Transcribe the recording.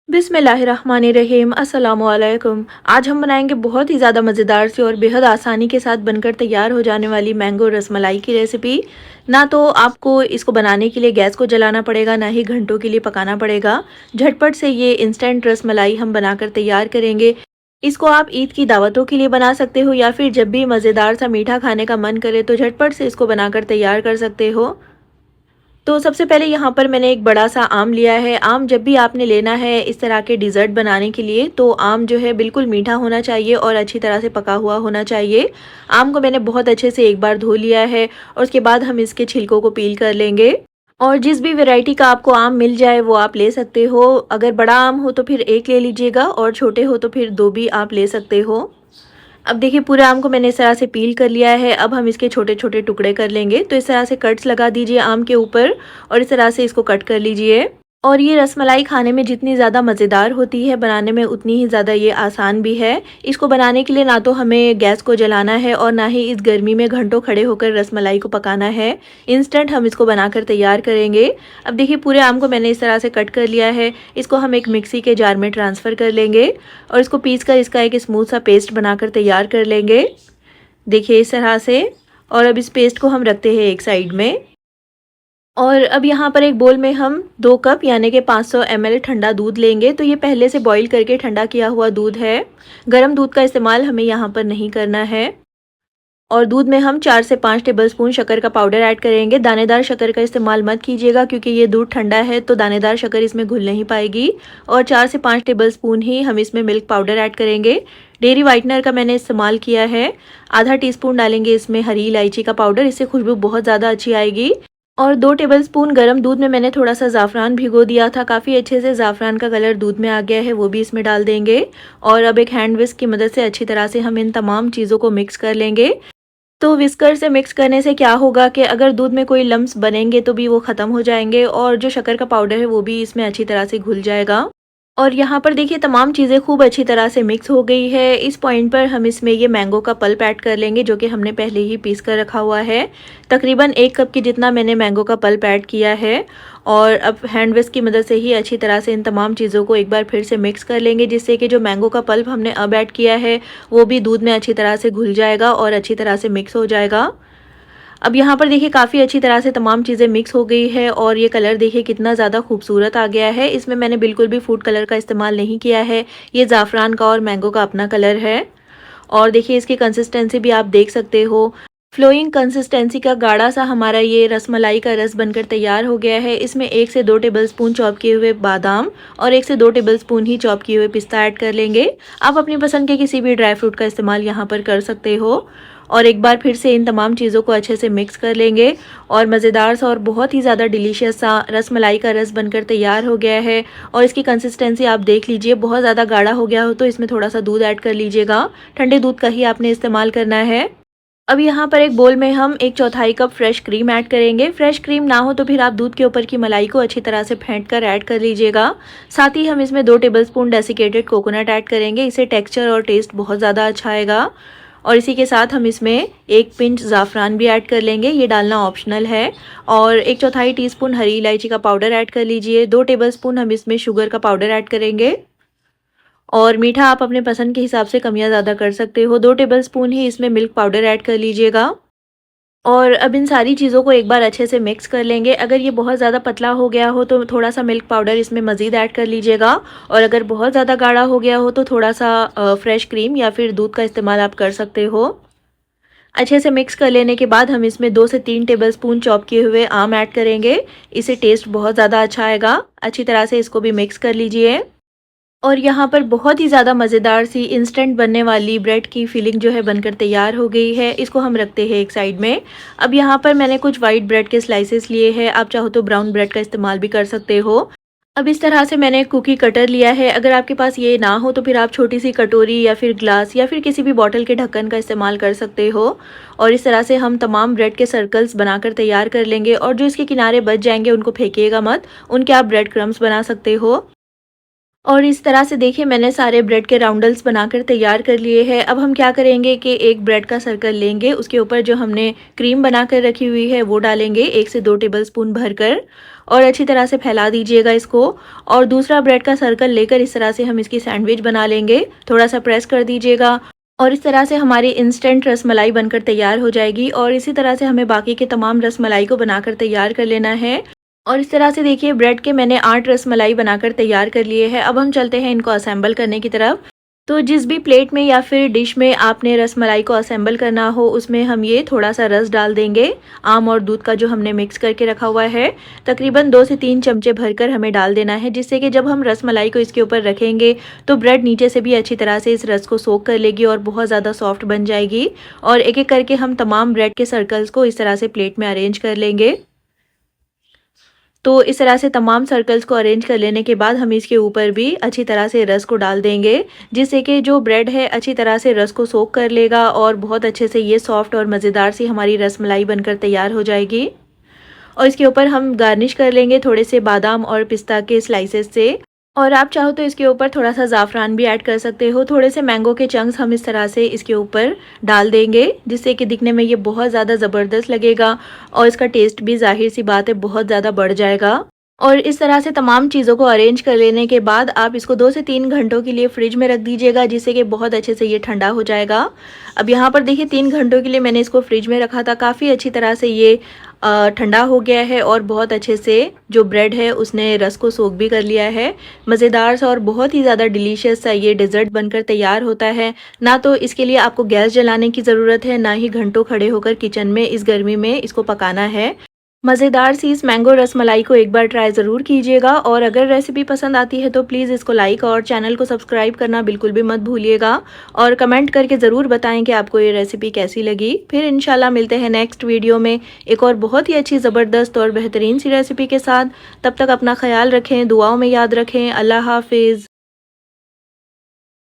बिस्मिल्लाहिर्रहमानिर्रहीम अस्सलामुअलैकुम। आज हम बनाएंगे बहुत ही ज़्यादा मज़ेदार सी और बेहद आसानी के साथ बनकर तैयार हो जाने वाली मैंगो रसमलाई की रेसिपी। ना तो आपको इसको बनाने के लिए गैस को जलाना पड़ेगा, ना ही घंटों के लिए पकाना पड़ेगा। झटपट से ये इंस्टेंट रसमलाई हम बनाकर तैयार करेंगे। इसको आप ईद की दावतों के लिए बना सकते हो या फिर जब भी मज़ेदार सा मीठा खाने का मन करे तो झटपट से इसको बनाकर तैयार कर सकते हो। तो सबसे पहले यहाँ पर मैंने एक बड़ा सा आम लिया है। आम जब भी आपने लेना है इस तरह के डिज़र्ट बनाने के लिए, तो आम जो है बिल्कुल मीठा होना चाहिए और अच्छी तरह से पका हुआ होना चाहिए। आम को मैंने बहुत अच्छे से एक बार धो लिया है और उसके बाद हम इसके छिलकों को पील कर लेंगे। और जिस भी वैरायटी का आपको आम मिल जाए वो आप ले सकते हो। अगर बड़ा आम हो तो फिर एक ले लीजिएगा और छोटे हो तो फिर दो भी आप ले सकते हो। अब देखिए पूरे आम को मैंने इस तरह से पील कर लिया है। अब हम इसके छोटे छोटे टुकड़े कर लेंगे। तो इस तरह से कट्स लगा दीजिए आम के ऊपर और इस तरह से इसको कट कर लीजिए। और ये रसमलाई खाने में जितनी ज़्यादा मज़ेदार होती है, बनाने में उतनी ही ज़्यादा ये आसान भी है। इसको बनाने के लिए ना तो हमें गैस को जलाना है और ना ही इस गर्मी में घंटों खड़े होकर रसमलाई को पकाना है। इंस्टेंट हम इसको बनाकर तैयार करेंगे। अब देखिए पूरे आम को मैंने इस तरह से कट कर लिया है। इसको हम एक मिक्सी के जार में ट्रांसफ़र कर लेंगे और इसको पीस कर इसका एक स्मूथ सा पेस्ट बनाकर तैयार कर लेंगे। देखिए इस तरह से। और अब इस पेस्ट को हम रखते हैं एक साइड में। और अब यहाँ पर एक बोल में हम 2 कप यानी कि 500 ml ठंडा दूध लेंगे। तो ये पहले से बॉईल करके ठंडा किया हुआ दूध है। गर्म दूध का इस्तेमाल हमें यहाँ पर नहीं करना है। और दूध में हम 4 से 5 टेबलस्पून शक्कर का पाउडर ऐड करेंगे। दानेदार शक्कर का इस्तेमाल मत कीजिएगा क्योंकि ये दूध ठंडा है तो दानेदार शक्कर इसमें घुल नहीं पाएगी। और 4 से 5 टेबलस्पून ही हम इसमें मिल्क पाउडर ऐड करेंगे। डेयरी वाइटनर का मैंने इस्तेमाल किया है। आधा टीस्पून डालेंगे इसमें हरी इलायची का पाउडर, इससे खुशबू बहुत ज़्यादा अच्छी आएगी। और 2 टेबलस्पून गरम दूध में मैंने थोड़ा सा ज़ाफ़रान भिगो दिया था। काफ़ी अच्छे से ज़ाफ़रान का कलर दूध में आ गया है, वो भी इसमें डाल देंगे। और अब एक हैंड विस्क की मदद से अच्छी तरह से हम इन तमाम चीज़ों को मिक्स कर लेंगे। तो विस्कर से मिक्स करने से क्या होगा कि अगर दूध में कोई लम्प्स बनेंगे तो भी वो ख़त्म हो जाएंगे और जो शक्कर का पाउडर है वो भी इसमें अच्छी तरह से घुल जाएगा। और यहाँ पर देखिए तमाम चीज़ें खूब अच्छी तरह से मिक्स हो गई है। इस पॉइंट पर हम इसमें ये मैंगो का पल्प ऐड कर लेंगे जो कि हमने पहले ही पीस कर रखा हुआ है। तकरीबन 1 कप की जितना मैंने मैंगो का पल्प ऐड किया है। और अब हैंड विस्क की मदद से ही अच्छी तरह से इन तमाम चीज़ों को एक बार फिर से मिक्स कर लेंगे जिससे कि जो मैंगो का पल्प हमने अब ऐड किया है वो भी दूध में अच्छी तरह से घुल जाएगा और अच्छी तरह से मिक्स हो जाएगा। अब यहाँ पर देखिए काफ़ी अच्छी तरह से तमाम चीज़ें मिक्स हो गई है और ये कलर देखिए कितना ज़्यादा खूबसूरत आ गया है। इसमें मैंने बिल्कुल भी फूड कलर का इस्तेमाल नहीं किया है। ये ज़ाफ़रान का और मैंगो का अपना कलर है। और देखिए इसकी कंसिस्टेंसी भी आप देख सकते हो। फ्लोइंग कंसिस्टेंसी का गाढ़ा सा हमारा ये रसमलाई का रस बनकर तैयार हो गया है। इसमें 1 से 2 टेबलस्पून चॉप किए हुए बादाम और 1 से 2 टेबलस्पून ही चॉप किए हुए पिस्ता ऐड कर लेंगे। आप अपनी पसंद के किसी भी ड्राई फ्रूट का इस्तेमाल यहाँ पर कर सकते हो। और एक बार फिर से इन तमाम चीज़ों को अच्छे से मिक्स कर लेंगे और मज़ेदार सा और बहुत ही ज़्यादा डिलीशियस सा रसमलाई का रस बनकर तैयार हो गया है। और इसकी कंसिस्टेंसी आप देख लीजिए, बहुत ज़्यादा गाढ़ा हो गया हो तो इसमें थोड़ा सा दूध ऐड कर लीजिएगा। ठंडे दूध का ही आपने इस्तेमाल करना है। अब यहाँ पर एक बोल में हम 1/4 कप फ्रेश क्रीम ऐड करेंगे। फ्रेश क्रीम ना हो तो फिर आप दूध के ऊपर की मलाई को अच्छी तरह से फेंट कर ऐड कर लीजिएगा। साथ ही हम इसमें 2 टेबलस्पून डेसिकेटेड कोकोनट ऐड करेंगे। इससे टेक्सचर और टेस्ट बहुत ज़्यादा अच्छा आएगा। और इसी के साथ हम इसमें 1 पिंच ज़ाफ़रान भी ऐड कर लेंगे, ये डालना ऑप्शनल है। और 1/4 टीस्पून हरी इलायची का पाउडर ऐड कर लीजिए। 2 टेबलस्पून हम इसमें शुगर का पाउडर ऐड करेंगे। और मीठा आप अपने पसंद के हिसाब से कम या ज़्यादा कर सकते हो। 2 टेबलस्पून ही इसमें मिल्क पाउडर ऐड कर लीजिएगा। और अब इन सारी चीज़ों को एक बार अच्छे से मिक्स कर लेंगे। अगर ये बहुत ज़्यादा पतला हो गया हो तो थोड़ा सा मिल्क पाउडर इसमें मज़ीद ऐड कर लीजिएगा। और अगर बहुत ज़्यादा गाढ़ा हो गया हो तो थोड़ा सा फ्रेश क्रीम या फिर दूध का इस्तेमाल आप कर सकते हो। अच्छे से मिक्स कर लेने के बाद हम इसमें 2 से 3 टेबलस्पून चॉप किए हुए आम ऐड करेंगे। इससे टेस्ट बहुत ज़्यादा अच्छा आएगा। अच्छी तरह से इसको भी मिक्स कर लीजिए। और यहाँ पर बहुत ही ज़्यादा मज़ेदार सी इंस्टेंट बनने वाली ब्रेड की फिलिंग जो है बनकर तैयार हो गई है। इसको हम रखते हैं एक साइड में। अब यहाँ पर मैंने कुछ वाइट ब्रेड के स्लाइसेस लिए हैं। आप चाहो तो ब्राउन ब्रेड का इस्तेमाल भी कर सकते हो। अब इस तरह से मैंने कुकी कटर लिया है। अगर आपके पास ये ना हो तो फिर आप छोटी सी कटोरी या फिर ग्लास या फिर किसी भी बॉटल के ढक्कन का इस्तेमाल कर सकते हो। और इस तरह से हम तमाम ब्रेड के सर्कल्स बनाकर तैयार कर लेंगे। और जो इसके किनारे बच जाएंगे उनको फेंकिएगा मत, उनके आप ब्रेड क्रम्स बना सकते हो। और इस तरह से देखिए मैंने सारे ब्रेड के राउंडल्स बनाकर तैयार कर लिए हैं। अब हम क्या करेंगे कि एक ब्रेड का सर्कल लेंगे, उसके ऊपर जो हमने क्रीम बनाकर रखी हुई है वो डालेंगे 1 से 2 टेबलस्पून भरकर। और अच्छी तरह से फैला दीजिएगा इसको। और दूसरा ब्रेड का सर्कल लेकर इस तरह से हम इसकी सैंडविच बना लेंगे। थोड़ा सा प्रेस कर दीजिएगा और इस तरह से हमारी इंस्टेंट रसमलाई बनकर तैयार हो जाएगी। और इसी तरह से हमें बाकी के तमाम रसमलाई को बनाकर तैयार कर लेना है। और इस तरह से देखिए ब्रेड के मैंने 8 रसमलाई बनाकर तैयार कर लिए हैं। अब हम चलते हैं इनको असेंबल करने की तरफ। तो जिस भी प्लेट में या फिर डिश में आपने रसमलाई को असेंबल करना हो उसमें हम ये थोड़ा सा रस डाल देंगे। आम और दूध का जो हमने मिक्स करके रखा हुआ है तकरीबन 2 से 3 चमचे भरकर हमें डाल देना है, जिससे कि जब हम रसमलाई को इसके ऊपर रखेंगे तो ब्रेड नीचे से भी अच्छी तरह से इस रस को सोक कर लेगी और बहुत ज़्यादा सॉफ्ट बन जाएगी। और एक एक करके हम तमाम ब्रेड के सर्कल्स को इस तरह से प्लेट में अरेंज कर लेंगे। तो इस तरह से तमाम सर्कल्स को अरेंज कर लेने के बाद हम इसके ऊपर भी अच्छी तरह से रस को डाल देंगे, जिससे कि जो ब्रेड है अच्छी तरह से रस को सोक कर लेगा और बहुत अच्छे से ये सॉफ्ट और मज़ेदार सी हमारी रसमलाई बनकर तैयार हो जाएगी। और इसके ऊपर हम गार्निश कर लेंगे थोड़े से बादाम और पिस्ता के स्लाइसेस से। और आप चाहो तो इसके ऊपर थोड़ा सा ज़ाफ़रान भी ऐड कर सकते हो। थोड़े से मैंगो के चंक्स हम इस तरह से इसके ऊपर डाल देंगे, जिससे कि दिखने में ये बहुत ज़्यादा ज़बरदस्त लगेगा और इसका टेस्ट भी ज़ाहिर सी बात है बहुत ज़्यादा बढ़ जाएगा। और इस तरह से तमाम चीज़ों को अरेंज कर लेने के बाद आप इसको 2 से 3 घंटों के लिए फ्रिज में रख दीजिएगा, जिससे कि बहुत अच्छे से ये ठंडा हो जाएगा। अब यहाँ पर देखिए 3 घंटों के लिए मैंने इसको फ्रिज में रखा था। काफ़ी अच्छी तरह से ये ठंडा हो गया है और बहुत अच्छे से जो ब्रेड है उसने रस को सोख भी कर लिया है। मज़ेदार सा और बहुत ही ज़्यादा डिलीशियस सा ये डेज़र्ट बनकर तैयार होता है। ना तो इसके लिए आपको गैस जलाने की ज़रूरत है, ना ही घंटों खड़े होकर किचन में इस गर्मी में इसको पकाना है। मज़ेदार सी इस मैंगो रसमलाई को एक बार ट्राई ज़रूर कीजिएगा। और अगर रेसिपी पसंद आती है तो प्लीज़ इसको लाइक और चैनल को सब्सक्राइब करना बिल्कुल भी मत भूलिएगा। और कमेंट करके ज़रूर बताएं कि आपको ये रेसिपी कैसी लगी। फिर इंशाल्लाह मिलते हैं नेक्स्ट वीडियो में एक और बहुत ही अच्छी ज़बरदस्त और बेहतरीन सी रेसिपी के साथ। तब तक अपना ख्याल रखें, दुआओं में याद रखें। अल्लाह हाफिज़।